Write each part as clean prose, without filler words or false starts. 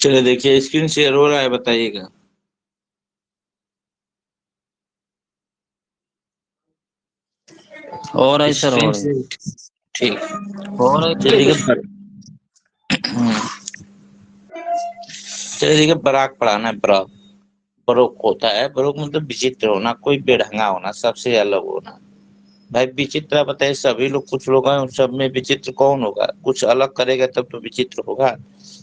चलिए देखिए, screen share हो रहा है, बताइएगा। हो रहा है सर, हो स्क्रीन रहा है। शेयर। ठीक। हो रहा है चलिए सर। देखिए चलिए देखिए, बराक पढ़ाना है, बराक। बरोक होता है, बरोक मतलब विचित्र होना, कोई बेढंगा होना, सबसे अलग होना। भाई विचित्र बताइए, सभी लोग, कुछ लोग हैं उन सब में विचित्र कौन होगा? कुछ अलग करेगा तब तो विचित्र होगा।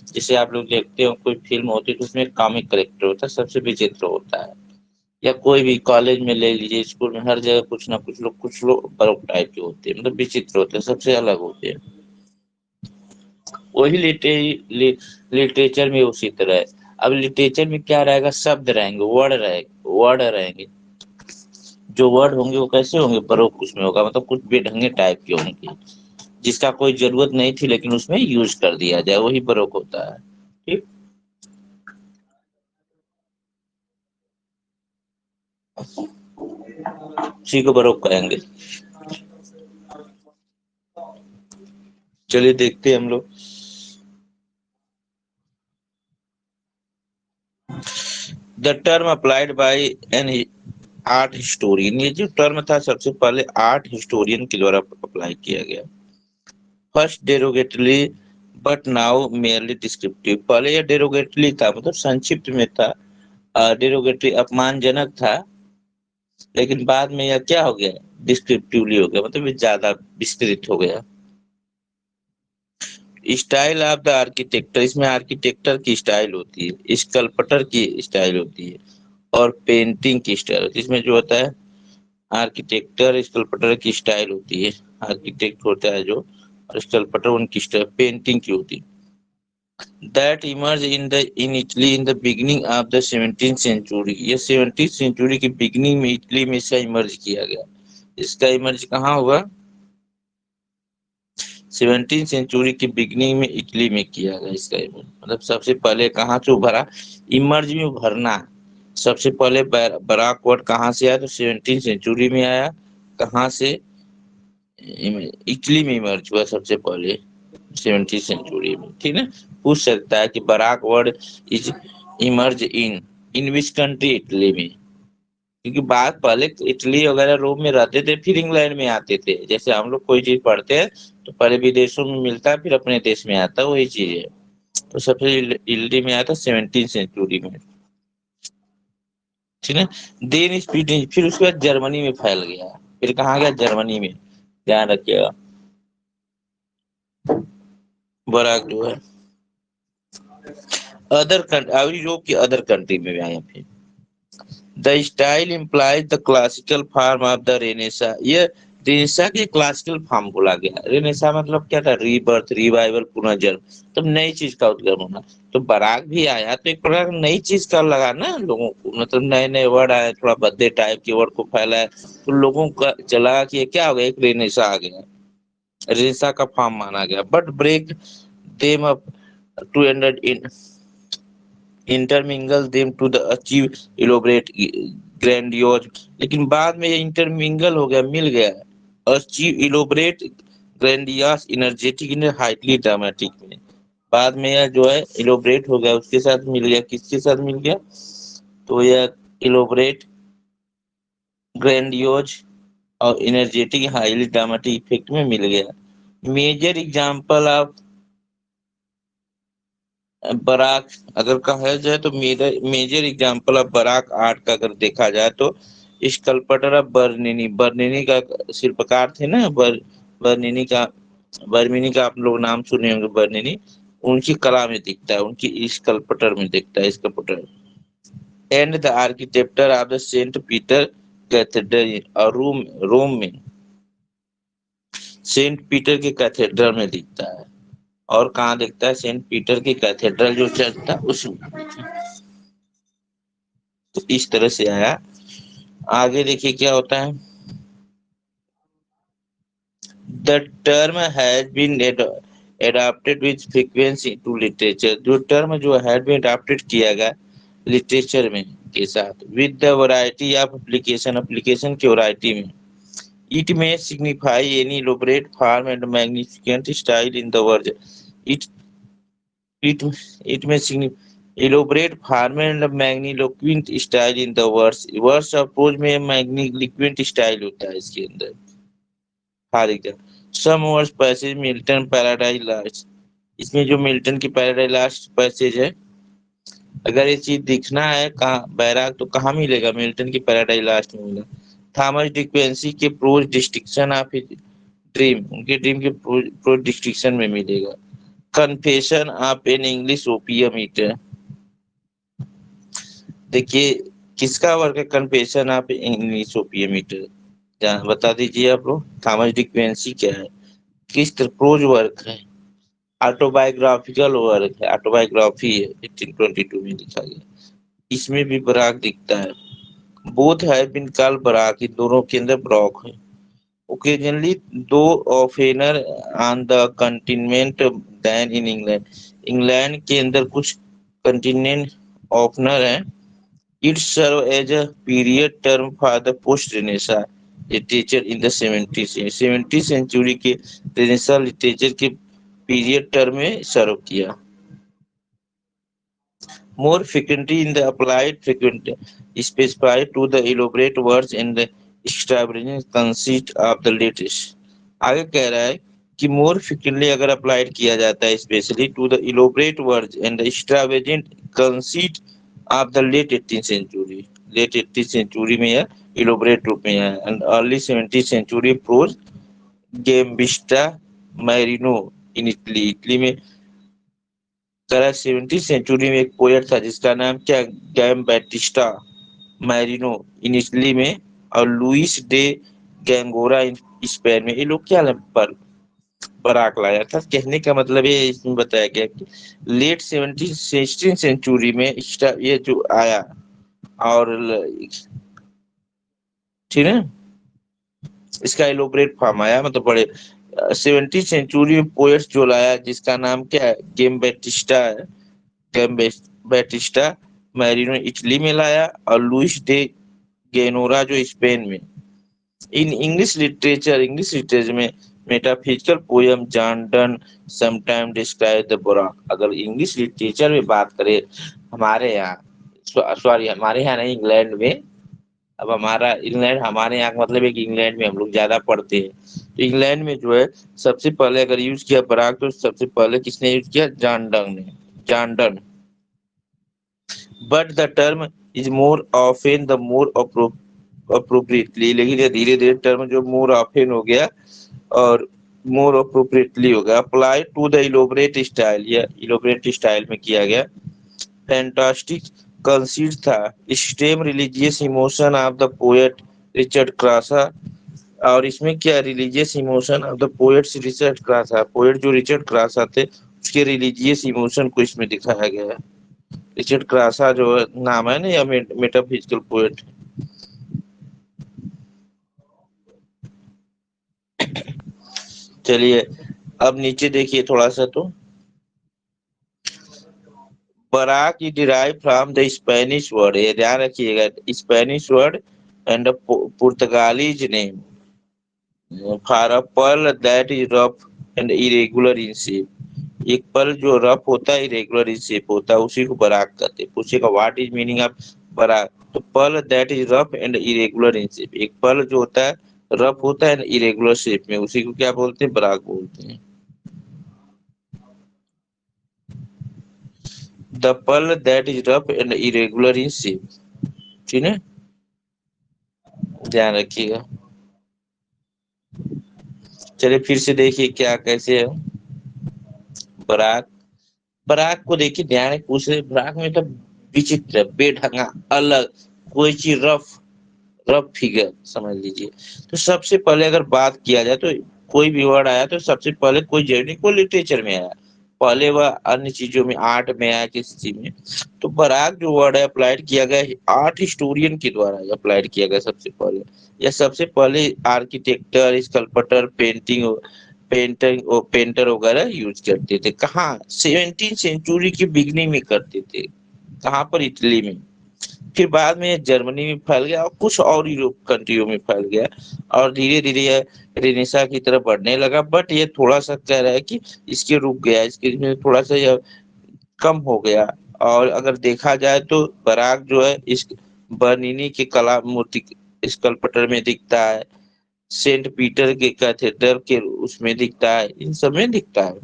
जैसे आप लोग देखते हो कोई फिल्म होती है तो उसमें कॉमिक करेक्टर होता है, सबसे विचित्र होता है। या कोई भी कॉलेज में ले लीजिए, स्कूल में, हर जगह कुछ लोग बरोक टाइप के होते हैं, मतलब विचित्र होते हैं, सबसे अलग होते हैं। वही लिटरेचर में उसी तरह है। अब लिटरेचर में क्या रहेगा? शब्द रहेंगे, वर्ड रहेंगे। जो वर्ड होंगे वो कैसे होंगे? बरोक उसमें होगा, मतलब कुछ बेढंगे टाइप के होंगे, जिसका कोई जरूरत नहीं थी लेकिन उसमें यूज कर दिया जाए, वही बरोक होता है। ठीक। उसी को बरोक कहेंगे। चलिए देखते हैं हम लोग। The term applied by an art historian, ये जो टर्म था सबसे पहले आर्ट हिस्टोरियन के द्वारा अप्लाई किया गया। First derogatory but now merely descriptive. पहले यह डेरोगेटरी था, मतलब संक्षिप्त में था। डेरोगेटरी अपमानजनक था, लेकिन बाद में यह क्या हो गया? डिस्क्रिप्टिवली हो गया, मतलब ये ज्यादा विस्तृत हो गया। स्टाइल ऑफ द आर्किटेक्टर, इसमें आर्किटेक्टर की स्टाइल होती है, स्कल्पटर की स्टाइल होती है, और पेंटिंग की स्टाइल होती है। इसमें जो होता है आर्किटेक्टर स्कल्पटर की स्टाइल होती है, आर्किटेक्ट होता है जो, और स्कल्पटर उनकी स्टाइल पेंटिंग की होती है। That emerge in Italy in the beginning of the 17th century, ये 17th सेंचुरी की बिगिनिंग में इटली में इसका इमर्ज किया गया। इसका इमर्ज कहाँ हुआ? 17th सेंचुरी की बिगिनिंग में इटली में किया गया इसका इमर्ज, मतलब सबसे पहले कहाँ से उभरा? इमर्ज में उभरना। सबसे पहले बराक वर्ड कहाँ से आया? तो 17th सेंचुरी में आया। कहाँ से? इटली में इमर्ज हुआ सबसे पहले 17th सेंचुरी में। ठीक है। पूछ सकता है कि baroque word is emerge in which country? Italy में। क्योंकि बात पहले इटली वगैरह रोम में रहते थे, फिर इंग्लैंड में आते थे। जैसे हम लोग कोई चीज पढ़ते हैं तो पहले विदेशों में मिलता है, फिर अपने देश में आता है, वही चीज है। तो सबसे इटली में आया था 17th सेंचुरी में। ठीक है। देन स्पीड, फिर उसके बाद जर्मनी में फैल गया। फिर कहाँ गया? जर्मनी में। ध्यान रखिएगा, बराक जो है अभी जो कि अदर कंट्री में भी आया। फिर the style implies the classical form of the Renaissance, ये रेनेसा के क्लासिकल फॉर्म बोला गया। रेनेसा मतलब क्या था? रीबर्थ, रिवाइवल, पुनर्जन्म, तब नई चीज का उद्गम होना। तो बराक भी आया तो एक प्रकार नई चीज का लगा ना लोगों को, मतलब नए नए वर्ड आए, थोड़ा बदले टाइप के वर्ड को फैलाया, तो लोगों का चला कि ये क्या हो गया? एक रेनेसा आ गया, रेनेसा का फॉर्म माना गया। But break them up to intermingle them to the achieve elaborate grandiose, लेकिन बाद में ये इंटरमिंगल हो गया, मिल गया, achieve elaborate grandiose energetic in highly dramatic में। बाद में यह जो है इलोबरेट हो गया, उसके साथ मिल गया। किसके साथ मिल गया? तो यह इलोबरेट ग्रैंडियोज और एनर्जेटिक हाईली ड्रामेटिक इफेक्ट में मिल गया। मेजर एग्जांपल ऑफ बराक अगर कहा जाए तो major example of baroque art का अगर देखा जाए तो स्कल्पटर ऑफ बर्निनी, बर्निनी का शिल्पकार थे ना, बर्निनी का, बर्मिनी का आप लोग नाम सुने होंगे, बर्निनी। उनकी कला में दिखता है, उनकी स्कल्पटर में दिखता है, sculptor. And the architecture of the Saint Peter cathedral और रोम में सेंट पीटर के कैथेड्रल में दिखता है। और कहाँ दिखता है? सेंट पीटर की कैथेड्रल जो चर्च था उसमें। तो इस तरह से आया। आगे देखिए क्या होता है। The term has been adapted with frequency to literature, जो टर्म जो है भी adapted किया गया लिटरेचर में के साथ with the variety of application की वैरायटी में. It may signify any elaborate form and magnificent style in the words. It it it may signify elaborate form and magniloquent style in the words. Words of prose में magniloquent style होता है इसके अंदर. For example some words passage Milton paradise lost. इसमें जो Milton की paradise last passage है, अगर ये चीज दिखना है कहाँ बैराग तो कहाँ मिलेगा? मिल्टन की पैराडाइज लास्ट में मिलेगा. थॉमस डिक्वेंसी के प्रोज डिस्टिंक्शन ऑफ ड्रीम, उनके ड्रीम के प्रोज डिस्टिंक्शन में मिलेगा. Confession of an English opium eater, देखिए किसका वर्क है confession of English opium eater? बता दीजिए आप लोग. थॉमस डिक्वेंसी क्या है? किस तरह प्रोज वर्क है? ऑटोबायोग्राफिकल वर्क है, ऑटोबायोग्राफी है, 1822 में लिखा गया. इसमें भी बराक दिखता है. बोथ है बिन काल बराक, इन दोनों के अंदर ब्रॉक है. Occasionally though oftener on the continent than in England, England के अंदर कुछ कंटिनेंट ऑफनर है. It serve as a period term for the post Renaissance literature in the 70th century के रेनेसा लिटरेचर के पीरियड टर्म में serve किया. More frequently in the applied frequent specified to the elaborate words and the extravagant conceit of the latest. आगे कह रहा है कि more frequently अगर अप्लाइड किया जाता है specially to the elaborate words and the extravagant conceit of the late 18th century. late 18th century में यह elaborate रूप में है. and early 17th century prose Gambista Marino in Italy. Italy में करा 17th सेंचुरी में एक पोएट था जिसका नाम क्या Giambattista Marino in Italy में, और Luis de Gongora in Spain में. ये लोग क्या पर बराक लाया था. कहने का मतलब ये इसमें बताया गया कि लेट 16th सेंचुरी में ये जो आया और ठीक है इसका एलोबरेट फॉर्म आया, मतलब बड़े 17th सेंचुरी में पोएट्स जो लाया जिसका नाम क्या है गेम बैटिस्टा है. गेम बैटिस्टा मैरिनो इटली में लाया और लुइस डे गेनोरा जो स्पेन में. इन इंग्लिश लिटरेचर में metaphysical poem John Donne sometime describe the बुराक. अगर इंग्लिश लिटरेचर में बात करें हमारे यहाँ, सॉरी हमारे यहाँ नहीं इंग्लैंड में, अब हमारा इंग्लैंड हमारे यहाँ मतलब एक इंग्लैंड में हम लोग ज्यादा पढ़ते हैं, तो इंग्लैंड में जो है सबसे पहले अगर यूज किया बराक तो सबसे पहले किसने यूज किया? जॉन डन ने, John Donne. But the term is more often the more appropriately, लेकिन धीरे धीरे टर्म जो मोर ऑफन हो गया और मोर अप्रोप्रिएटली हो गया. Apply to the elaborate style, या इलोबरेट स्टाइल में किया गया. फैंटास्टिक कंसीड था extreme religious emotion of the poet Richard Crashaw. और इसमें क्या religious emotion of the poet Richard Crashaw, poet जो रिचर्ड क्रासा थे उसके रिलीजियस इमोशन को इसमें दिखाया गया है. रिचर्ड क्रासा जो नाम है ना, या मेटाफिजिकल पोएट. चलिए अब नीचे देखिए थोड़ा सा. तो baroque is derive from the Spanish word, ये ध्यान रखिएगा, Spanish word and Portuguese name for a pearl that is rough and irregular in shape. एक पर्ल जो रफ होता है इरेगुलर इन शेप होता है उसी को बराक कहते हैं. पूछेगा what is meaning of baroque, तो pearl that is rough and irregular in shape. एक पर्ल जो होता है रफ होता है इरेगुलर शेप में, उसी को क्या बोलते हैं? बराक बोलते हैं. The pearl that is rough and irregular in shape, ठीक है, ध्यान रखिएगा. चलिए फिर से देखिए क्या कैसे है बराक. बराक को देखिए ध्यान पूछ रहे बराक में तो विचित्र बेढंगा अलग कोई चीज रफ फिगर समझ लीजिए. तो सबसे पहले अगर बात किया जाए तो कोई भी वर्ड आया तो सबसे पहले कोई जर्नी को लिटरेचर में आया, पहले वह अन्य चीजों में आर्ट में आया किसी चीज में. तो बराक जो वर्ड है अप्लाइड किया गया आर्ट हिस्टोरियन के द्वारा अप्लाइड किया गया सबसे पहले, या सबसे पहले आर्किटेक्टर स्कल्पटर पेंटर वगैरह यूज करते थे। कहाँ? 17 सेंचुरी की बिगनिंग में करते थे। कहाँ पर? इटली में। फिर बाद में जर्मनी में फैल गया और कुछ और यूरोप कंट्रियों में फैल गया, और धीरे धीरे यह रेनेसा की तरफ बढ़ने लगा। बट ये थोड़ा सा कह रहा है कि इसके रुक गया, इसके में थोड़ा सा यह कम हो गया। और अगर देखा जाए तो बराक जो है इस बर्निनी के कला मूर्ति स्कल्पटर में दिखता है, सेंट पीटर के कैथेड्रल के उसमें दिखता है, इन सब में दिखता है।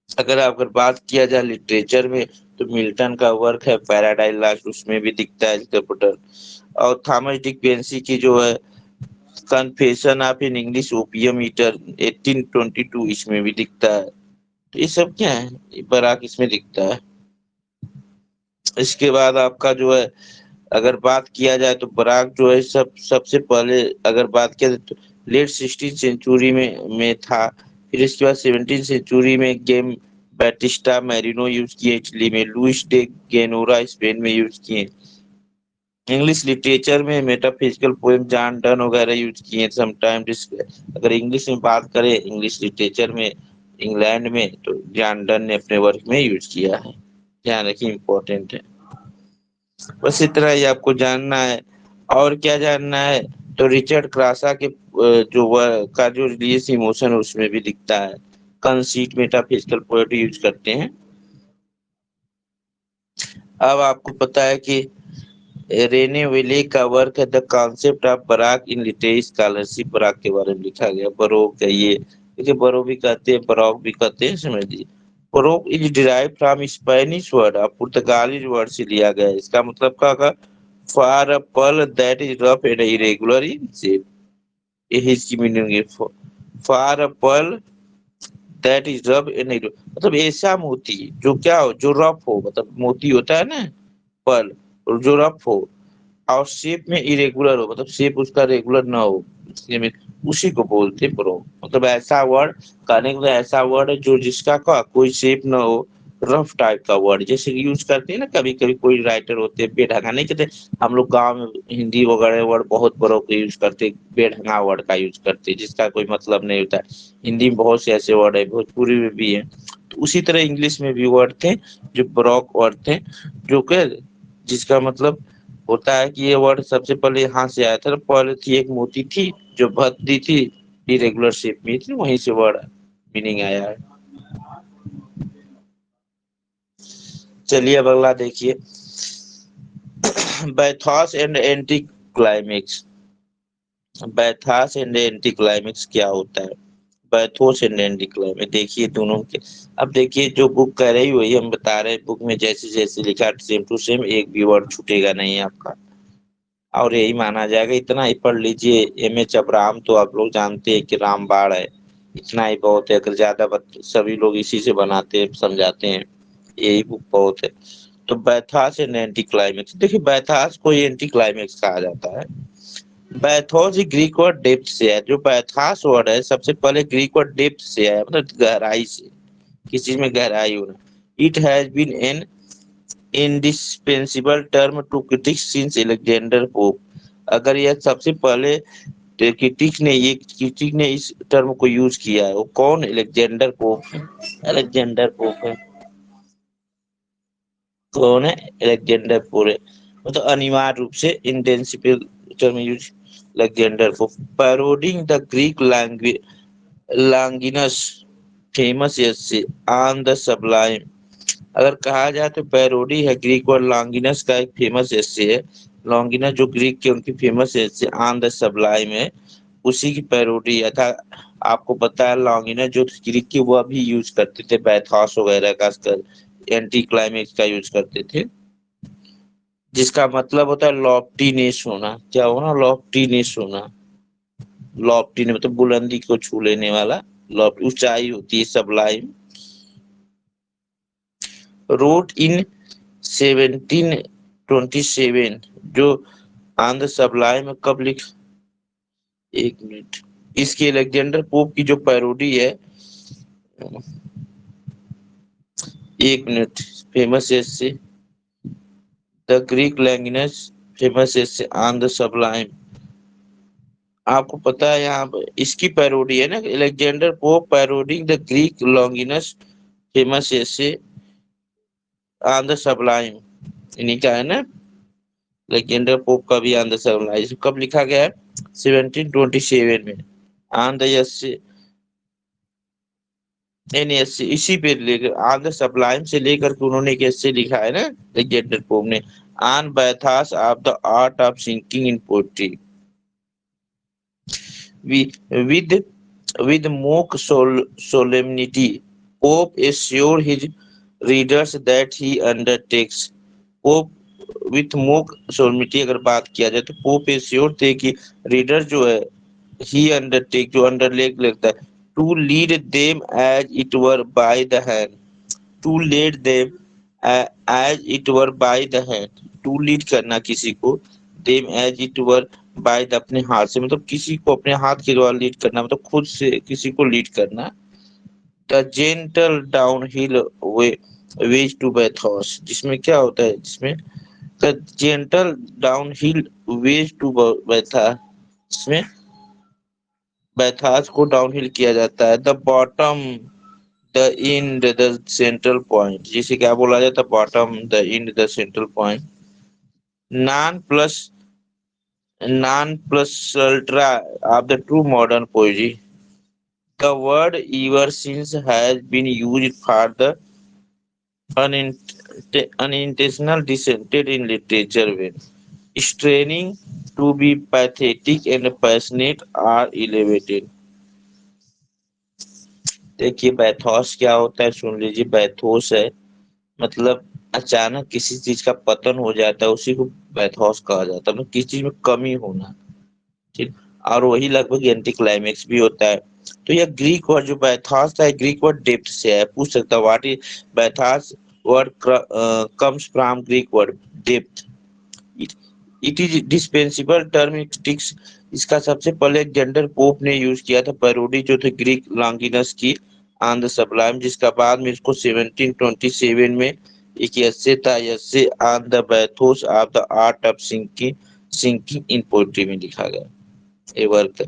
अगर बात किया जाए लिटरेचर में, तो मिल्टन का वर्क है पैराडाइज लॉस्ट, उसमें भी दिखता है स्कल्पटर। और थॉमस डिक्वेंसी की जो है confession of an English opium eater 1822, इसमें भी दिखता है। तो ये सब क्या है? ये बराक इसमें दिखता है। इसके बाद आपका जो है, अगर बात किया जाए तो बराक जो है सबसे पहले अगर बात किया जाए तो लेट 16 सेंचुरी में था। फिर इसके बाद 17 सेंचुरी में गेम बैटिस्टा मैरिनो यूज किए इटली में, लुइस डे गेनोरा स्पेन में यूज किए। इंग्लिश लिटरेचर में मेटाफिजिकल पोएम जॉन डन वगैरह यूज किए समटाइम। अगर इंग्लिश में बात करें, इंग्लिश लिटरेचर में इंग्लैंड में, तो जॉन डन ने अपने वर्क में यूज किया है। ध्यान रखिए, इम्पोर्टेंट है। बस इतना ही आपको जानना है। और क्या जानना है? तो रिचर्ड क्रासा के जो का जो रिलीज इमोशन उसमें भी दिखता है। कंसीट मेटाफिजिकल पोएट्री यूज करते हैं। अब आपको पता है कि रेने वेले का वर्क है the concept of baroque in literary scholarship. Baroque के बारे में लिखा गया। बरोक है ये, देखिए बरो भी कहते हैं, बरोक भी कहते हैं, समझ लीजिए। Baroque is derive from Spanish word, पुर्तगाली वर्ड से लिया गया है। इसका मतलब क्या होगा? For a pearl that is rough and irregular in shape, यही इसकी मीनिंग है। For a pearl that is rough and, मतलब ऐसा मोती जो क्या हो, जो रफ हो, मतलब मोती होता है ना पर्ल, और जो रफ हो और शेप में इरेगुलर हो, मतलब शेप उसका रेगुलर ना हो, इसलिए उसी को बोलते प्रो। मतलब ऐसा वर्ड कहने को, ऐसा वर्ड है जो जिसका कोई शेप ना हो, रफ टाइप का वर्ड, जैसे यूज करते हैं ना कभी कभी कोई राइटर होते हैं बेढंगा, नहीं कहते हम लोग गांव में हिंदी वगैरह वर्ड बहुत बड़ों को यूज करते, बेढंगा वर्ड का यूज करते जिसका कोई मतलब नहीं होता। हिंदी में बहुत से ऐसे वर्ड है, भोजपुरी में भी है। तो उसी तरह इंग्लिश में भी वर्ड थे जो ब्रॉक वर्ड थे, जो कि जिसका मतलब होता है कि ये वर्ड सबसे पहले यहाँ से आया था। पहले थी एक मोती थी जो भद्दी थी, इरेगुलर शेप में थी, वहीं से वर्ड मीनिंग आया है। चलिए अब अगला देखिए, bathos and anti climax. Bathos and anti climax क्या होता है? बैथोस एंड एंटी क्लाइमेक्स, देखिए दोनों के। अब देखिए जो बुक कह रही वही हम बता रहे हैं। बुक में जैसे जैसे लिखा सेम टू सेम, एक भी वर्ड छूटेगा नहीं आपका, और यही माना जाएगा। इतना ही पढ़ लीजिए। एम एच अब्राहम तो आप लोग जानते हैं कि रामबाण है, इतना ही बहुत है। अगर ज्यादा सभी लोग इसी से बनाते हैं, समझाते हैं, यही बुक बहुत है। तो बैथास एंड एंटी क्लाइमेक्स, देखिए बैथास को एंटी क्लाइमेक्स कहा जाता है। बैथोस ही ग्रीक वर्ड डेप्थ से है। जो बैथास वर्ड है सबसे पहले ग्रीक वर्ड डेप्थ से है, मतलब गहराई से, किसी चीज में गहराई होना। It has been an indispensable term to critics since Alexander Pope। अगर यह सबसे पहले क्रिटिक ने इस टर्म को यूज किया है, वो कौन? अलेक्जेंडर पोप है। अलेक्जेंडर पोप है। कौन है? अलेक्जेंडर पोप है। मतलब अनिवार्य रूप से इंटेंसिबल term use Alexander Pope. Parodying the Greek language Longinus famous essay on the sublime. अगर कहा जाए तो पैरोडी है ग्रीक वर्ड लॉन्गिनस का एक फेमस एसे है। लॉन्गिनस जो ग्रीक के उनकी famous essay on the Sublime है, उसी की पैरोडी है था। आपको पता है लॉन्गिनस जो ग्रीक की वो भी यूज करते थे, बैथॉस वगैरह का एंटी क्लाइमेक्स का यूज करते थे, जिसका मतलब होता है लॉफ्टीनेस होना। क्या होना? लॉफ्टीनेस होना। लॉफ्टी मतलब बुलंदी को छू लेने वाला, लॉफ्ट ऊंचाई होती है, सबलाइम। रोट इन 1727, जो आंध्र सबलाइम में कब लिख, एक मिनट, इसकी अलेक्जेंडर पोप की जो पैरोडी है, एक मिनट, फेमस से द ग्रीक लैंग्वेज फेमस से ऑन द सबलाइम आपको पता है यहाँ पे इसकी पैरोडी है ना, Alexander Pope parodying the Greek Longinus famous essay on the sublime, इन्हीं का है ना, अलेक्जेंडर पोप का भी ऑन द सबलाइम कब लिखा गया है? 1727 में। ऑन द एनएससी इसी पे लेकर ऑन द सबलाइम से लेकर के उन्होंने एक ऐसे लिखा है ना अलेक्जेंडर पोप ने, on bathos of the art of sinking in poetry, with with mock solemnity Pope assure his readers that he undertakes Pope with mock solemnity अगर बात किया जाए तो पोप एश्योर थे कि रीडर जो है ही अंडरटेक जो अंडरलेक लगता है to lead them as it were by the hand, to lead them as it were by the hand, to lead करना किसी को, them as it were by the अपने हाथ से, मतलब किसी को अपने हाथ के द्वारा लीड करना, मतलब खुद से किसी को लीड करना। The gentle downhill way ways to bathos, जिसमें क्या होता है, जिसमें the gentle downhill ways to bathos, जिसमें बैथास को डाउनहिल किया जाता है। The bottom the end the central point, जिसे क्या बोला जाता है, bottom the end the central point. Non plus non plus ultra of the true modern poetry, the word ever since has been used for the unintentional dissented in literature when straining to be pathetic and passionate or elevated। देखिए बैथोस क्या होता है, सुन लीजिए, बैथोस है मतलब अचानक किसी चीज का पतन हो जाता है उसी को बैथोस कहा जाता है, मतलब किसी चीज में कमी होना, ठीक। और वही लगभग एंटी क्लाइमेक्स भी होता है। तो यह ग्रीक वर्ड जो बैथास था, ग्रीक वर्ड डेप्थ से है, पूछ सकता है what is bathos word comes from Greek word depth, it is dispensable term it's, इसका सबसे पहले जेंडर पोप ने यूज किया था पैरोडी जो थे ग्रीक लॉन्गिनस की ऑन द सबलाइम, जिसका बाद में इसको 1727 में एक एस्से था, essay on the bathos of the art of sinking sinking in poetry में लिखा गया ये वर्क।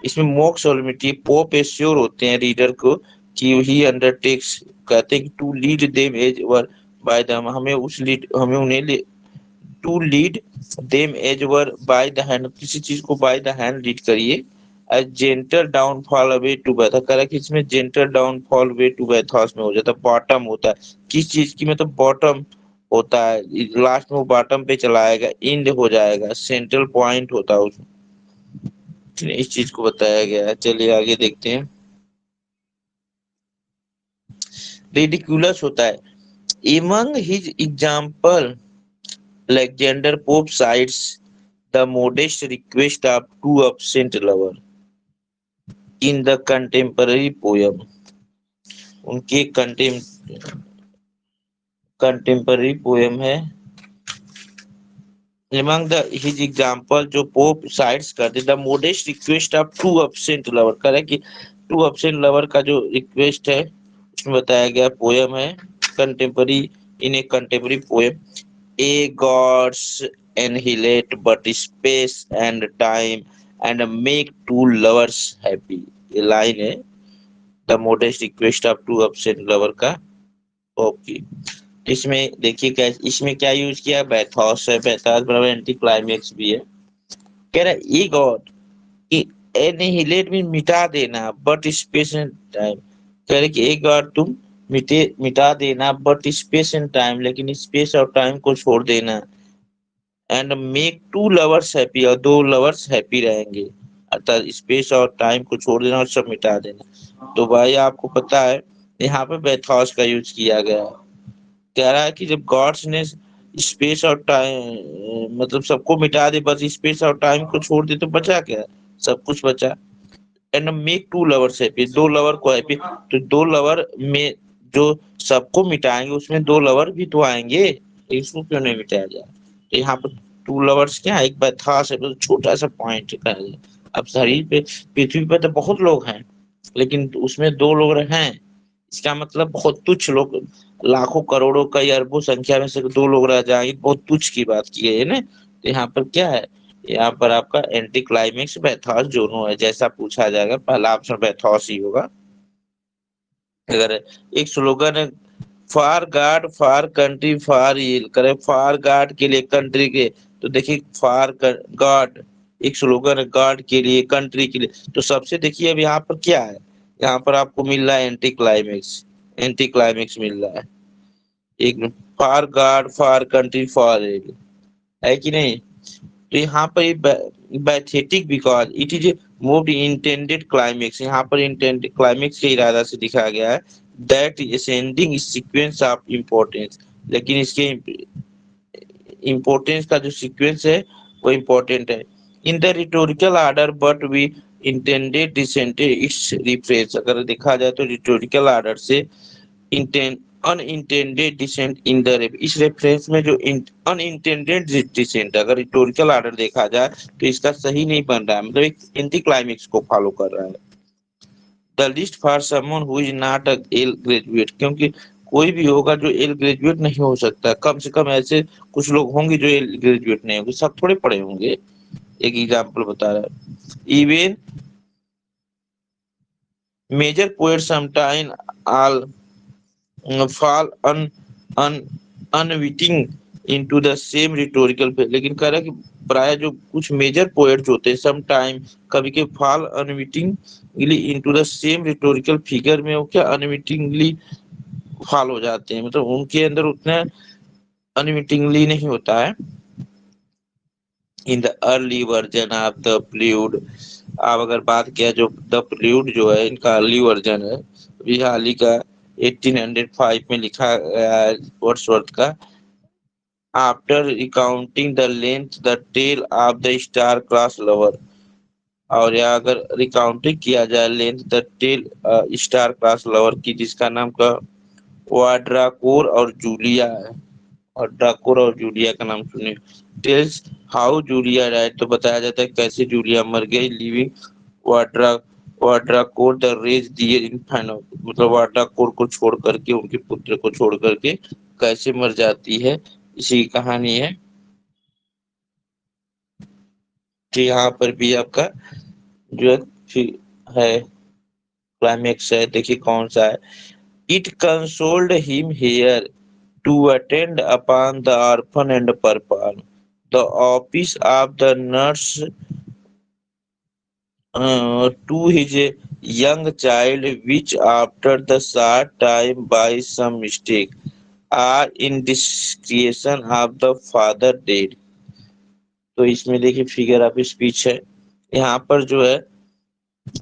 इसमें मोक सोलिमिटी पोप एश्योर होते हैं रीडर को कि ही अंडरटेक्स, कहते हैं कि to lead them as were by them, हमें उस लीड हमें उन्हें to lead them as were by the hand, किसी चीज को बाय द हैंड लीड करिए। As gentle downfall away to bathos, कह कि इसमें gentle downfall way to bathos में हो जाता है, बॉटम होता है किस चीज की, मतलब बॉटम होता है, लास्ट में वो बॉटम पे चला आएगा, इंड हो जाएगा, सेंट्रल पॉइंट होता है उसमें, इस चीज को बताया गया है। चलिए आगे देखते हैं। रिडिकुलस होता है, among his example Alexander Pope cites the modest request of two absent lovers in the contemporary poem, उनके कंटेम्पररी पोएम है। Among the his example जो पोप साइट्स करते, the modest request of to absent lover, कह रहे कि to absent lover का जो request है उसमें बताया गया पोएम है contemporary, in A contemporary poem A gods annihilate but space and time and make two lovers happy, ये लाइन है the modest request of to absent lover का। ओके, इसमें देखिए क्या इसमें क्या यूज किया, बैथॉस है, बैथॉस बराबर एंटी क्लाइमेक्स भी है। कह रहा है ए गॉड एनिहिलेट में मिटा देना बट स्पेस एंड टाइम, कह रहे कि ए गॉड तुम मिटा देना बट स्पेस एंड टाइम, लेकिन स्पेस और टाइम को छोड़ देना, and make to lovers happy, और दो लवर्स हैप्पी रहेंगे, अर्थात स्पेस और टाइम को छोड़ देना और सब मिटा देना। तो भाई आपको पता है यहाँ पे बैथॉस का यूज किया गया है, कह रहा है कि जब गॉड्स ने स्पेस और टाइम मतलब सबको मिटा दे, बस स्पेस और टाइम को छोड़ दे तो बचा क्या, सब कुछ बचा। And make to lovers happy, दो लवर को हैप्पी, तो दो लवर में जो सबको मिटाएंगे उसमें दो लवर भी तो आएंगे, तो इसको क्यों नहीं मिटाया जाए। तो यहाँ पर टू लवर्स क्या एक बैथास है, तो छोटा सा पॉइंट है। अब शरीर पे पृथ्वी पे तो बहुत लोग हैं लेकिन उसमें दो लोग हैं, इसका मतलब बहुत तुच्छ लोग, लाखों करोड़ों कई अरबों संख्या में से दो लोग रह जाएंगे, बहुत तुच्छ की बात की है ना। तो यहाँ पर क्या है यहाँ पर आपका एंटी क्लाइमेक्स बैथॉस दोनों है, जैसा पूछा जाएगा पहला ऑप्शन बैथॉस ही होगा। अगर एक स्लोगन है for God for country for Yale, करे फॉर गॉड के लिए कंट्री के, तो देखिए फॉर गॉड एक स्लोगन है, गॉड के लिए कंट्री के लिए, तो सबसे देखिए अब यहाँ पर क्या है, यहाँ पर आपको मिल रहा है एंटी क्लाइमेक्स, एंटी क्लाइमेक्स मिल रहा है। एक for God for country for Yale है कि नहीं, तो यहाँ पर pathetic because it is moved intended climax, यहाँ पर इंटेंडेड क्लाइमेक्स के इरादा से दिखाया गया है that ascending sequence of importance, लेकिन इसके इम्पोर्टेंस का जो सीक्वेंस है वो इम्पोर्टेंट है। In the rhetorical order but we intended descended its refresh, अगर देखा जाए तो रिटोरिकल ऑर्डर से intend unintended descent in the rep, इस रेफरेंस में जो अनइंटेंडेड डिसेंट अगर रिटोरिकल ऑर्डर देखा जाए तो इसका सही नहीं बन रहा है, मतलब एक एंटी क्लाइमेक्स को फॉलो कर रहा है। The list for someone who is not a L graduate, क्योंकि कोई भी होगा जो एल ग्रेजुएट नहीं हो सकता, कम से कम ऐसे कुछ लोग होंगे जो एल ग्रेजुएट नहीं होंगे, सब थोड़े पढ़े होंगे। एक एग्जाम्पल बता रहा है, even major poet sometime all fall un unwitting into the same rhetorical phase, लेकिन कह रहा है कि प्राय जो कुछ मेजर पोएट्स होते हैं सम टाइम कभी के fall unwittingly into the same rhetorical figure में, वो क्या अनविटिंगली फॉल हो जाते हैं, मतलब उनके अंदर उतना अनविटिंगली नहीं होता है। In the early version of the prelude, आप अगर बात किया जो द प्लूड जो है इनका अर्ली वर्जन है, अभी हाल ही का 1805 में लिखा गया है वर्ड्सवर्थ का। After recounting the length the tale of the star cross lover, और या अगर रिकाउंटिंग किया जाए length the tale star cross lover की, जिसका नाम का वाड्राकोर और जूलिया है, और ड्राकोर और जूलिया का नाम सुने। टेल्स हाउ जूलिया डाइड, तो बताया जाता है कैसे जूलिया मर गई। लिविंग वाड्रा वाड्राकोर द रेज दियर इन्फेनो, मतलब वाड्राकोर को छोड़ करके, उनके पुत्र को छोड़ करके कैसे मर जाती है, इसी की कहानी है। कि यहाँ पर भी आपका जो है क्लाइमेक्स है, देखिए कौन सा है। It consoled him here to attend upon the orphan and perform the office of the nurse to his young child, which after the short time by some mistake or indiscretion of the father dead, तो इसमें देखिए figure of speech है, यहाँ पर जो है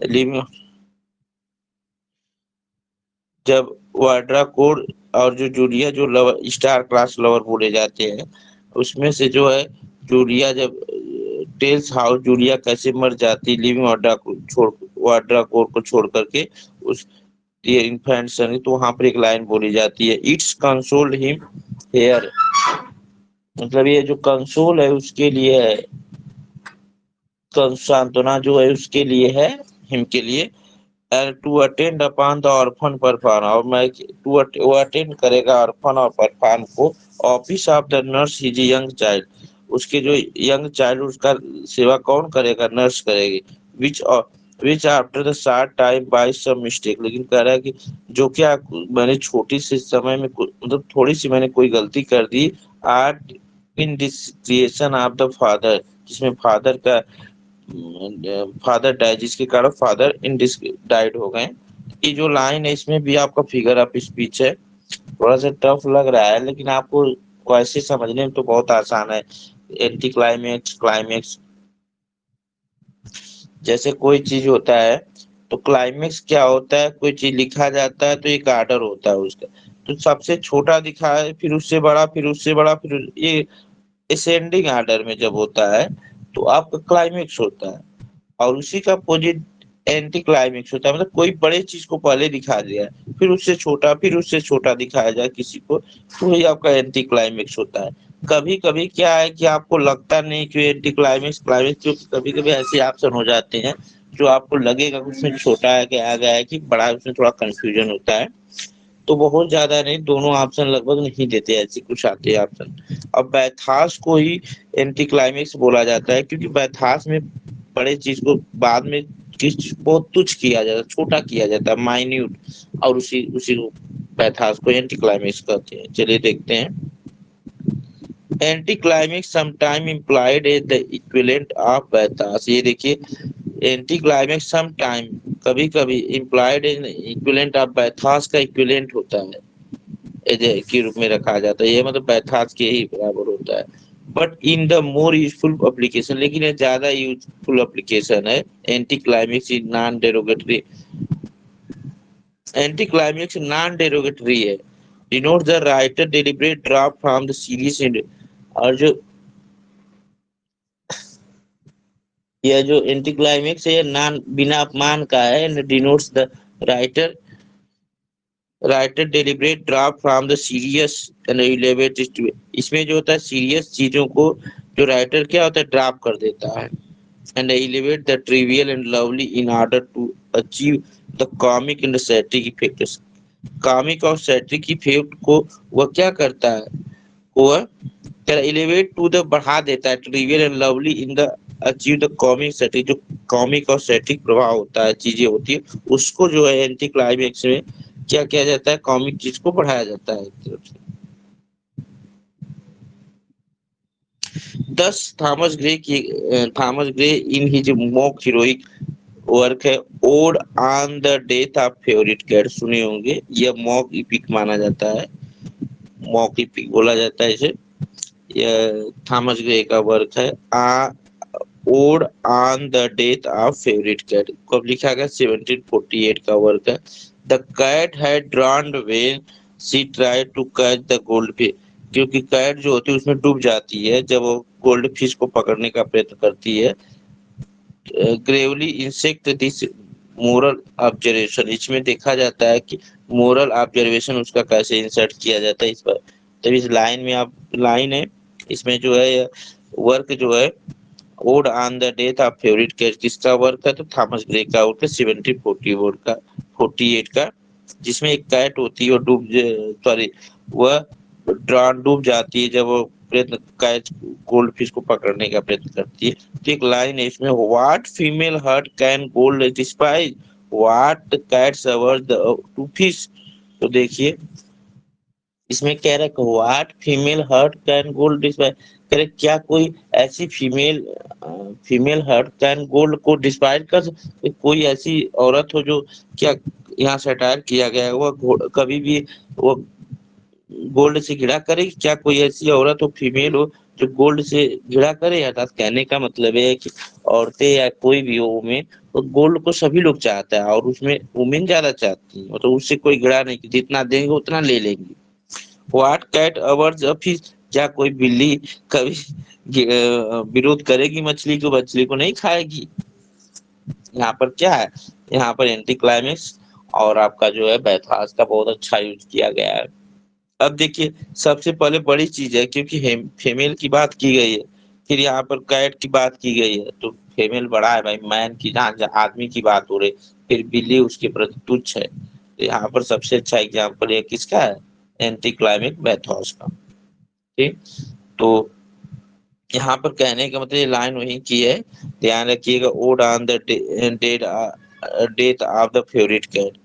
living जब Vadra code और जो जूलिया जो लवर स्टार क्लास लवर बोले जाते हैं, उसमें से जो है जूलिया जब टेल्स हाउ जूलिया कैसे मर जाती लिविंग वाड्रा कोड को छोड़ करके उस इन्फेंट सन, तो वहां पर एक लाइन बोली जाती है इट्स कंसोल्ड हिम हेयर, मतलब ये जो कंसोल है उसके लिए है, सांत्वना जो है उसके लिए है, हिम के लिए। To attend upon the orphan perform, और मैं वो अटेंड करेगा ऑर्फन और परफॉर्म को। Office of the nurse his young child, उसके जो यंग चाइल्ड उसका सेवा कौन करेगा, नर्स करेगी। Which which after the short time by some mistake, लेकिन कह रहा है कि जो क्या मैंने छोटी सी समय में मतलब थोड़ी सी मैंने कोई गलती कर दी, art in this creation of the father, जिसमें फादर डाय, जिसके कारण फादर इन डाइड हो गए। ये जो लाइन है इसमें भी आपका फिगर ऑफ स्पीच है, थोड़ा सा टफ लग रहा है लेकिन आपको वैसे समझने में तो बहुत आसान है। एंटी क्लाइमेक्स क्लाइमेक्स, जैसे कोई चीज होता है तो क्लाइमेक्स क्या होता है, कोई चीज लिखा जाता है तो एक आर्डर होता है उसका, तो सबसे छोटा दिखा है फिर उससे बड़ा फिर उससे बड़ा, फिर ये असेंडिंग ऑर्डर में जब होता है तो आपका क्लाइमेक्स होता है। और उसी का अपोजिट एंटी क्लाइमेक्स होता है, मतलब कोई बड़े चीज को पहले दिखा दिया है फिर उससे छोटा दिखाया जाए किसी को, तो वही आपका एंटी क्लाइमेक्स होता है। कभी कभी क्या है कि आपको लगता नहीं कि एंटी क्लाइमेक्स क्लाइमेक्स, क्योंकि कभी कभी ऐसे ऑप्शन हो जाते हैं जो आपको लगेगा कि उसमें छोटा है कि आ गया है कि बड़ा है, उसमें थोड़ा कंफ्यूजन होता है। तो बहुत ज्यादा नहीं, दोनों ऑप्शन लगभग नहीं देते, ऐसे कुछ आते हैं ऑप्शन। अब बैथास को ही एंटी क्लाइमेक्स बोला जाता है, क्योंकि बैथास में बड़े चीज को बाद में किस बहुत तुच्छ किया जाता है, छोटा किया जाता है, माइन्यूट, और उसी उसी को बैथास को एंटी क्लाइमेक्स कहते हैं। चलिए देखते हैं। Anti climax sometime implied is the equivalent of bathos. ये देखिए, एंटी क्लाइमेक्स समटाइम, कभी कभी, implied in equivalent of bathos का इक्विवेलेंट होता है, के रूप में रखा जाता है, ये मतलब बैथास के ही बराबर होता है। But in the more useful application, लेकिन ये ज्यादा यूजफुल एप्लीकेशन है। Anti climax is non derogatory, anti climax non derogatory है, denote the writer deliberate drop from the series. और जो यह जो एंटी क्लाइमेक्स है, नॉन, बिना अपमान का है, denotes the writer writer deliberate drop from the serious and elevate. इसमें जो होता है सीरियस चीजों को जो राइटर क्या होता है ड्रॉप कर देता है, and elevate the trivial and lovely in order to achieve the comic and satiric effect. Comic और सैटिक इफेक्ट को वह क्या करता है, वह एलिवेट टू द बढ़ा देता है, trivial and lovely in the achieve the comic satiric. जो कॉमिक और सैटिक प्रभाव होता है, चीजें होती है, उसको जो है एंटी क्लाइमेक्स में क्या किया जाता है, कॉमिक चीज को बढ़ाया जाता है एक तरफ से। दस Thomas Gray in his mock heroic work है ode on the death of favourite cat, सुने होंगे, यह मॉक इपिक माना जाता है, मॉक इपिक बोला जाता है इसे। यह थॉमस ग्रे का वर्क है, ode on the death of favourite cat, कब लिखा गया, 1748 का वर्क है। The cat had drowned when she tried to catch the gold fish, क्योंकि कैट जो होती है उसमें डूब जाती है जब वो गोल्ड फिश को पकड़ने का प्रयत्न करती है। Gravely insect this moral observation, इसमें देखा जाता है कि मोरल ऑब्जर्वेशन उसका कैसे इंसर्ट किया जाता है इस पर। तब इस लाइन में आप, लाइन है इसमें जो है वर्क जो है, ode on the death of favourite cat, किसका वर्क है, तो थॉमस ग्रे का वर्क है, 1744 का, 48 का, जिसमें एक कैट होती है, वो सॉरी, वह डूब जाती है जब वो प्रयत्न कैच गोल्ड फिश को पकड़ने का प्रयत्न करती है। तो एक लाइन है इसमें, what female heart can gold despise, what cats averse the to fish. तो देखिए इसमें कह रहा है what female heart can gold despise, कह रहे क्या कोई ऐसी फीमेल हर्ट कैन गोल्ड को डिस्पाइज कर कोई ऐसी औरत हो जो, क्या यहाँ सटायर किया गया है, वह कभी भी वो गोल्ड से घिरा करे, क्या कोई ऐसी औरत हो, फीमेल हो, जो गोल्ड से घिरा करे। अर्थात कहने का मतलब है कि औरतें या कोई भी हो वुमेन, तो गोल्ड को सभी लोग चाहता है, और उसमें वुमेन ज्यादा चाहती है, मतलब उससे कोई घिरा नहीं, जितना देंगे उतना ले लेंगी। What cat averse a fish, क्या कोई बिल्ली कभी विरोध करेगी मछली को, मछली को नहीं खाएगी। यहाँ पर क्या है, यहाँ पर एंटी क्लाइमेक्स और आपका जो है बैथास का बहुत अच्छा यूज किया गया है। अब देखिए, सबसे पहले बड़ी चीज है, क्योंकि फीमेल की बात की गई है, फिर यहाँ पर कैट की बात की गई है, तो फीमेल बड़ा है भाई, मैन की, जहाँ आदमी की बात हो रही, फिर बिल्ली उसके प्रति तुच्छ है। तो यहाँ पर सबसे अच्छा एग्जाम्पल ये किसका है, एंटी क्लाइमेक्स बैथॉस का। ठीक, तो यहाँ पर कहने का मतलब ये लाइन वही की है, ध्यान रखिएगा, ode on the dead death of the favourite cat,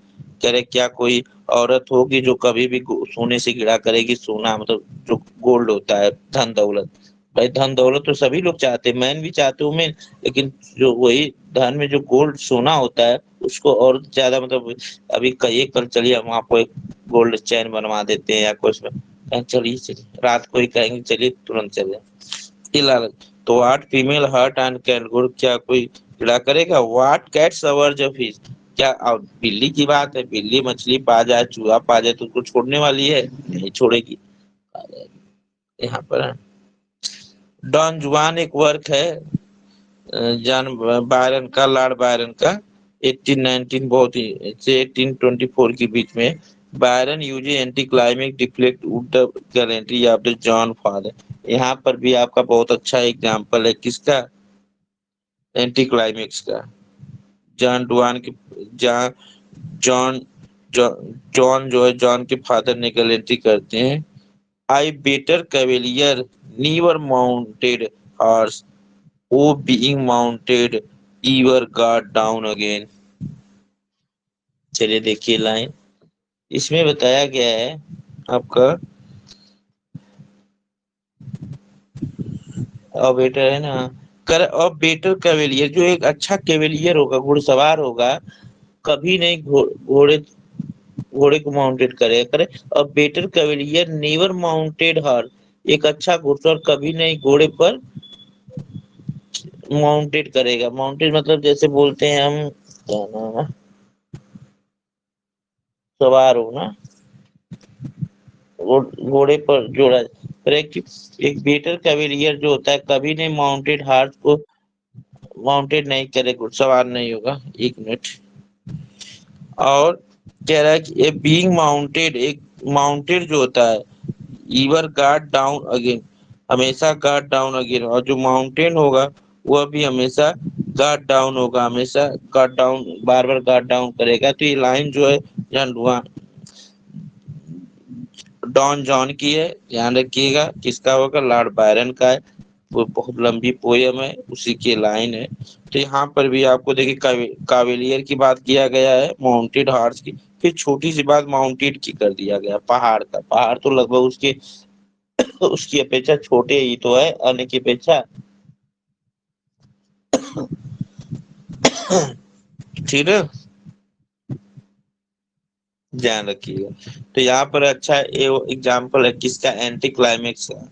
कह रहे क्या कोई औरत होगी जो कभी भी सोने से घिरा करेगी, सोना मतलब जो गोल्ड होता है, धन दौलत, भाई धन दौलत तो सभी लोग चाहते हैं, मैन भी चाहते हैं, मैन, लेकिन जो वही धन में जो गोल्ड सोना होता है उसको और ज्यादा, मतलब अभी कहिए कल चलिए हम आपको एक गोल्ड चैन बनवा देते हैं या कुछ, चलिए चलिए रात को ही कहेंगे चलिए तुरंत चले लालच। तो what female hurt and can good, क्या कोई खिला करेगा, व्हाट कैट्स अवर जो फिश, क्या अब बिल्ली की बात है, बिल्ली मछली पा जाए, चूहा पा जाए तो उसको छोड़ने वाली है, नहीं छोड़ेगी। यहाँ पर डॉन जुआन एक वर्क है, जॉन बायरन का, लॉर्ड बायरन का, 1819 बहुत ही से 1824 के बीच में। Byron use anti climax deflect would the guarantee of the John father, यहाँ पर भी आपका बहुत अच्छा एग्जांपल है किसका, एंटी क्लाइमेक्स का, जॉन डुआन के, जॉन जॉन जॉन जो है, जॉन के फादर ने गलती करते हैं। I better cavalier never mounted horse, O being mounted ever guard down again. चलिए देखिए लाइन, इसमें बताया गया है आपका बेटर है ना, कर अब बेटर कैवेलियर, जो एक अच्छा कैवेलियर होगा, घुड़सवार होगा, कभी नहीं घोड़े घोड़े को माउंटेड करे अब बेटर कैवेलियर नेवर माउंटेड हर, एक अच्छा घुड़सवार कभी नहीं घोड़े पर माउंटेड करेगा। माउंटेड मतलब जैसे बोलते हैं हम, क्या नाम है, सवार हो ना, घोड़े पर जोड़ा। पर एक बेटर कैवेलियर जो होता है कभी नहीं माउंटेड हार्स को माउंटेड नहीं करे, घुड़सवार नहीं होगा। एक मिनट। और कह रहा है कि ए बीइंग माउंटेड, एक माउंटेड जो होता है, ईवर गार्ड डाउन अगेन, हमेशा गार्ड डाउन अगेन, और जो माउंटेन होगा वह भी हमेशा गार्ड डाउन होगा, हमेशा गार्ड डाउन, बार बार गार्ड डाउन करेगा। तो ये लाइन जो है डॉन जॉन की है, ध्यान रखिएगा। किसका होगा? लॉर्ड बायरन का है। वो बहुत लंबी पोयम है, उसी की लाइन है। तो यहाँ पर भी आपको देखिए कावेलियर की बात किया गया है, माउंटेड हॉर्स की, फिर छोटी सी बात माउंटेड की कर दिया गया, पहाड़ का। पहाड़ तो लगभग उसके उसकी अपेक्षा छोटे ही तो है, अन्य की अपेक्षा। ठीक है, ध्यान रखिएगा। तो यहाँ पर अच्छा एग्जाम्पल है किसका? एंटी क्लाइमेक्स का।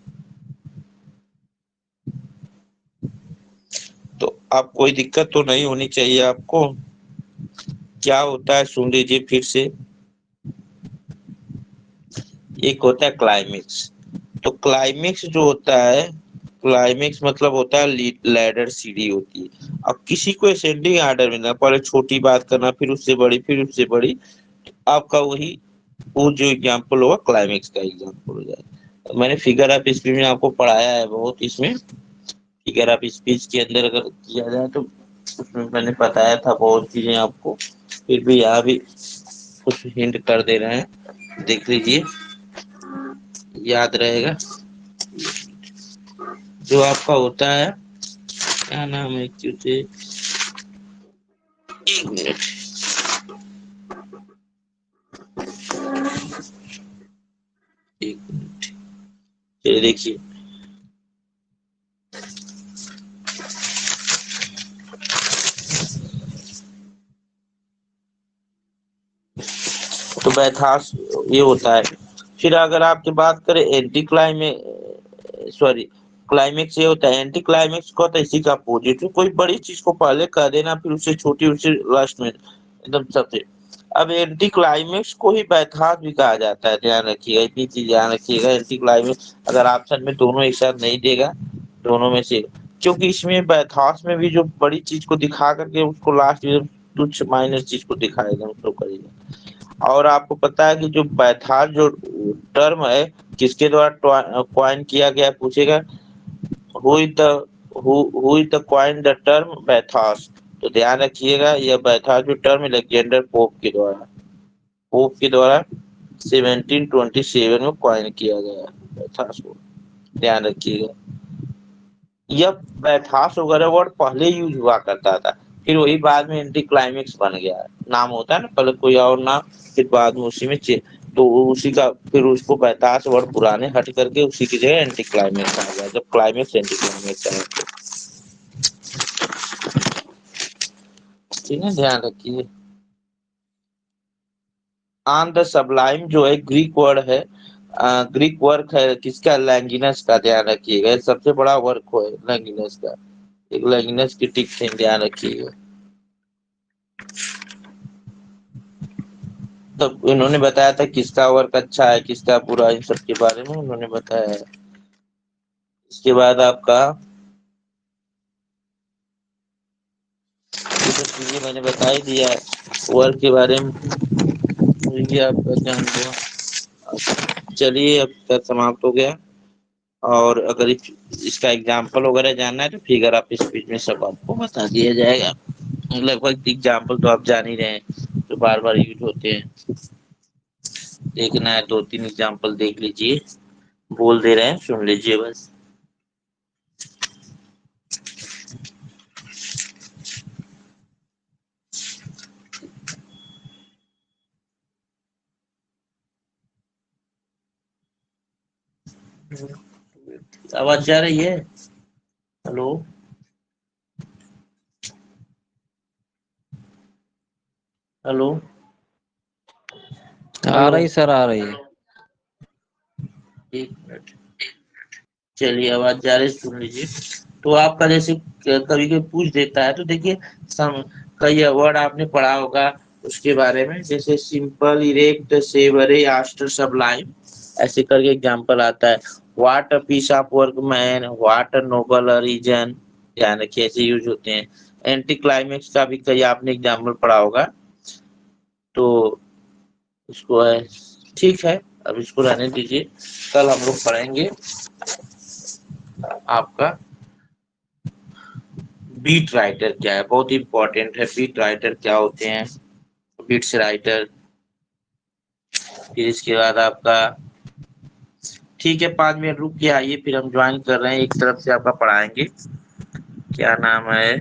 तो आप कोई दिक्कत तो नहीं होनी चाहिए आपको। क्या होता है सुन लीजिए फिर से। एक होता है क्लाइमेक्स। तो क्लाइमेक्स जो होता है, क्लाइमेक्स मतलब होता है लैडर, सीढ़ी होती है। अब किसी को असेंडिंग आर्डर में ना, पहले छोटी बात करना, फिर उससे बड़ी, फिर उससे बड़ी, आपका वही वो जो एग्जाम्पल होगा क्लाइमेक्स का एग्जाम्पल हो जाएगा। मैंने फिगर ऑफ स्पीच में आपको पढ़ाया है बहुत, इसमें फिगर ऑफ स्पीच के अंदर अगर किया जाए तो उसमें मैंने बताया था बहुत चीजें आपको, फिर भी यहाँ भी कुछ हिंट कर दे रहे हैं, देख लीजिए, याद रहेगा। जो आपका होता है, क्या नाम है क्योंकि, एक मिनट, एक मिनट, चलिए देखिए। तो बैथास ये होता है। फिर अगर आपकी बात करें एंटी क्लाइमेक्स, सॉरी, क्लाइमेक्स ये होता है। एंटी क्लाइमेक्स को होता है इसी का अपोजिट, कोई बड़ी चीज को पहले कह देना, फिर उससे छोटी, उससे लास्ट में एकदम सबसे। अब एंटी क्लाइमेक्स को ही बैथास भी कहा जाता है, ध्यान रखिएगा, इतनी चीज ध्यान रखिएगा। एंटी क्लाइमेक्स अगर ऑप्शन में दोनों एक साथ नहीं देगा, दोनों में से, क्योंकि इसमें बैथास में भी जो बड़ी चीज को दिखा करके उसको लास्ट में तुच्छ माइनर चीज को दिखाएगा, मतलब करेगा। और आपको पता है कि जो बैथास जो टर्म है, किसके द्वारा क्वाइन किया गया, पूछेगा who is the who is the coin the term bathos. तो ध्यान रखिएगा, यह बैथास जो टर्म अलेक्जेंडर पोप के द्वारा 1727 में क्वाइन किया गया बैथास को, ध्यान रखिएगा। यह बैथास वगैरह वर्ड पहले यूज हुआ करता था, फिर वही बाद में एंटी क्लाइमेक्स बन गया। नाम होता है ना, पहले कोई और नाम, फिर बाद में उसी में तो उसी का फिर उसको बैतास वर्ड पुराने हट करके उसी की जगह एंटी क्लाइमेक्स आ गया, जब क्लाइमेक्स एंटी क्लाइमेक्स आया तो। ठीक है, ध्यान रखिए। ऑन द सबलाइम जो है ग्रीक वर्ड है, ग्रीक वर्क है किसका? लैंगिनस का, ध्यान रखिएगा। ये सबसे बड़ा वर्क है लैंगिनस का, एक लैंगिनस की टिक थिंग, ध्यान रखिएगा। तब इन्होंने बताया था किसका वर्क अच्छा है, किसका बुरा, इन सब के बारे में उन्होंने बताया है। इसके बाद आपका ये सब चीजें मैंने बता ही दिया है वर्क के बारे में, ये आपका ध्यान हुआ। चलिए अब तक समाप्त हो गया। और अगर इसका एग्जाम्पल वगैरह जानना है तो फिगर आप स्पीच में सब आपको बता दिया जाएगा। लगभग एग्जाम्पल तो आप जान ही रहे हैं, जो बार बार यूज होते हैं। देखना है 2-3 एग्जाम्पल देख लीजिए, बोल दे रहे हैं सुन लीजिए बस। आवाज जा रही है? हेलो हेलो आ हेलो, रही सर, आ रही है। एक मिनट, चलिए आवाज जा रही है, सुन लीजिए। तो आपका जैसे कभी कोई पूछ देता है तो देखिए, सम कई वर्ड आपने पढ़ा होगा उसके बारे में, जैसे simple, erect, severe, austere, sublime, ऐसे करके एग्जांपल आता है। What a piece of work man, what a noble reason, ध्यान रखिए ऐसे यूज होते हैं। एंटी क्लाइमेक्स का भी कई आपने एग्जाम्पल पढ़ा होगा। तो इसको है, ठीक है, अब इसको रहने दीजिए, कल हम लोग पढ़ेंगे आपका बीट राइटर क्या है, बहुत इंपॉर्टेंट है। बीट राइटर क्या होते हैं, बीट्स राइटर, फिर इसके बाद आपका, ठीक है 5 मिनट रुक के आइए, फिर हम ज्वाइन कर रहे हैं, एक तरफ से आपका पढ़ाएंगे, क्या नाम है,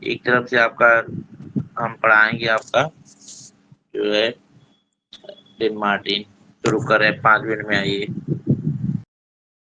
एक तरफ से आपका हम पढ़ाएंगे आपका जो है डेन मार्टिन। शुरू कर रहे हैं, 5 मिनट में आइए।